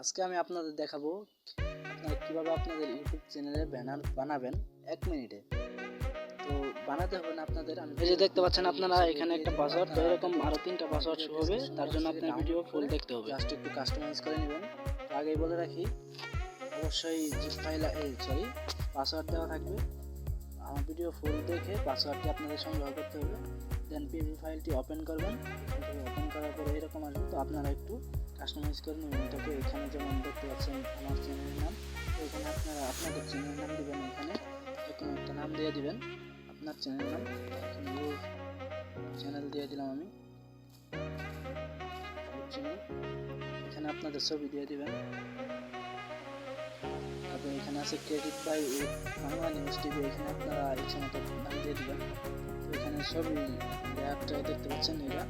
আজকে আমি আপনাদের দেখাবো আপনারা কিভাবে আপনাদের ইউটিউব চ্যানেলে ব্যানার বানাবেন 1 মিনিটে। তো বানাতে হবে না আপনাদের, আমি এই যে দেখতে পাচ্ছেন আপনারা এখানে একটা পাসওয়ার্ড, তো এরকম আরো 3টা পাসওয়ার্ড শো হবে। তার জন্য আপনার ভিডিও ফুল দেখতে হবে, জাস্ট একটু কাস্টমাইজ করে নেবেন। আগেই বলে রাখি অবশ্যই জিপ ফাইল পাসওয়ার্ড দেওয়া থাকবে। আমার ভিডিও ফুল দেখে পাসওয়ার্ডটি আপনাদের সংগ্রহ করতে হবে। দেন পিএলপি ফাইলটি ওপেন করবেন। ওপেন করার পরে এরকম আসবে, তো আপনারা একটু কাস্টমাইজ করে নেবেন এটাকে। এখানে যেমন দেখতে পাচ্ছেন আমার চ্যানেলের নাম, তো এখানে আপনারা আপনাদের চ্যানেলের নাম দেবেন। এখানে এরকম একটা নাম দিয়ে দিবেন, আপনার চ্যানেলের নাম। এখানে চ্যানেল দিয়ে দিলাম আমি চ্যানেল। এখানে আপনাদের ছবি দিয়ে দিবেন। তারপর এখানে আছে credit by Bangla news TV, এখানে আপনারা ইচ্ছা মতো নাম দিয়ে দিবেন। তো এখানে ছবি লেয়ারটা দেখতে পাচ্ছেন এটা,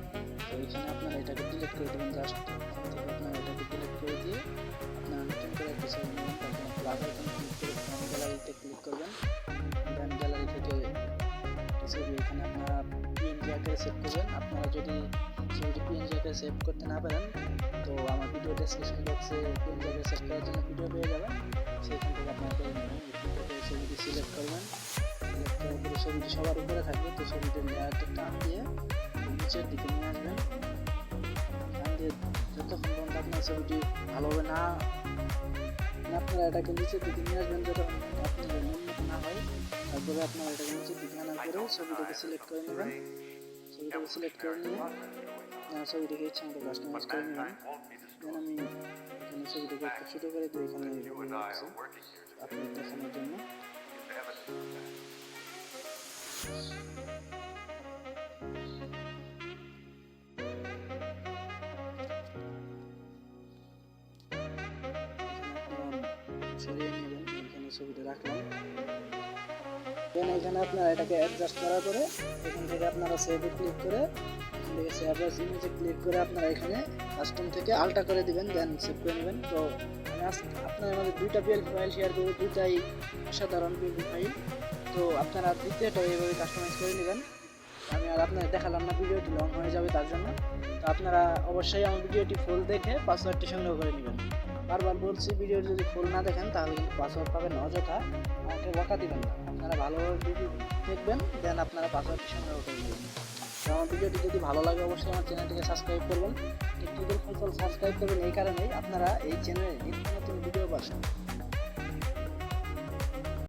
তো এখানে আপনারা এটাকে ডিলিট করে দেবেন। জাস্ট আপনারা এটাকে ডিলিট করে দিয়ে আপনারা নতুন করে একটা ছবি নেবেন। তারপর প্লাস আইকন ক্লিক করে গ্যালারিতে ক্লিক করবেন। দেন গ্যালারি থেকে ছবি এখানে আপনারা পিএনজি আকারে সেভ করবেন। আপনারা যদি ছবিটি পিএনজি আকারে সেভ করতে না পারেন, তো আমার ভিডিও ডেসক্রিপশন বক্সে পিএনজি আকারে সেভ করার জন্য ভিডিও পেয়ে যাবেন, সেখান থেকে আপনারা করে নেবেন। এখান থেকে ছবিটি সিলেক্ট করবেন। সিলেক্ট করার পরে ছবিটি সবার উপরে থাকবে, তো ছবিটির লেয়ারটা টান দিয়ে নিচের দিকে নিয়ে আসবেন। টান দিয়ে যতক্ষণ পর্যন্ত আপনার ছবিটি ভালোভাবে না, আপনারা এটাকে নিচের দিকে নিয়ে আসবেন যতক্ষণ আপনার উন্নত না হয়। তারপরে আপনারা এটাকে নিচের দিকে আনার পরে ছবিটাকে সিলেক্ট করে নেবেন। ছবিটাকে সিলেক্ট করে নিয়ে ছবিটাকে ইচ্ছা মতো কাস্টমাইজ করে নেবেন। দেন আমি এখানে ছবিটাকে একটু ছোটো করে দিই, এখানে আপনি দেখানোর জন্য। সরিয়ে নেবেন, এখানে ছবিটা রাখলাম। দেন এখানে আপনারা এটাকে অ্যাডজাস্ট করার পরে এখান থেকে আপনারা সেভে ক্লিক করে এখান থেকে সেভ অ্যাজ ইমেজে ক্লিক করে আপনারা এখানে কাস্টম থেকে আলটা করে দিবেন। দেন সেভ করে নেবেন। তো আমি আপনার আমাদের 2টা পিএলপি ফাইল শেয়ার করবো, 2টাই অসাধারণ পিএলপি ফাইল। তো আপনারা দ্বিতীয়টা এইভাবে কাস্টমাইজ করে নেবেন। আমি আর আপনাদের দেখালাম না, ভিডিওটি লং হয়ে যাবে তার জন্য। তো আপনারা অবশ্যই আমার ভিডিওটি ফুল দেখে পাসওয়ার্ডটি সংগ্রহ করে নেবেন। বারবার বলছি, ভিডিওটি যদি ফুল না দেখেন তাহলে কিন্তু পাসওয়ার্ড পাবেন অযথা, আমাকে বকা দিবেন না। আপনারা ভালোভাবে ভিডিও দেখবেন, দেন আপনারা পাসওয়ার্ডটি সংগ্রহ করে নেবেন। তো আমার ভিডিওটি যদি ভালো লাগে অবশ্যই আমার চ্যানেলটিকে সাবস্ক্রাইব করবেন। টেকনিক্যাল ফসল সাবস্ক্রাইব করবেন এই কারণেই আপনারা এই চ্যানেলে নিত্য নতুন ভিডিও পাচ্ছেন।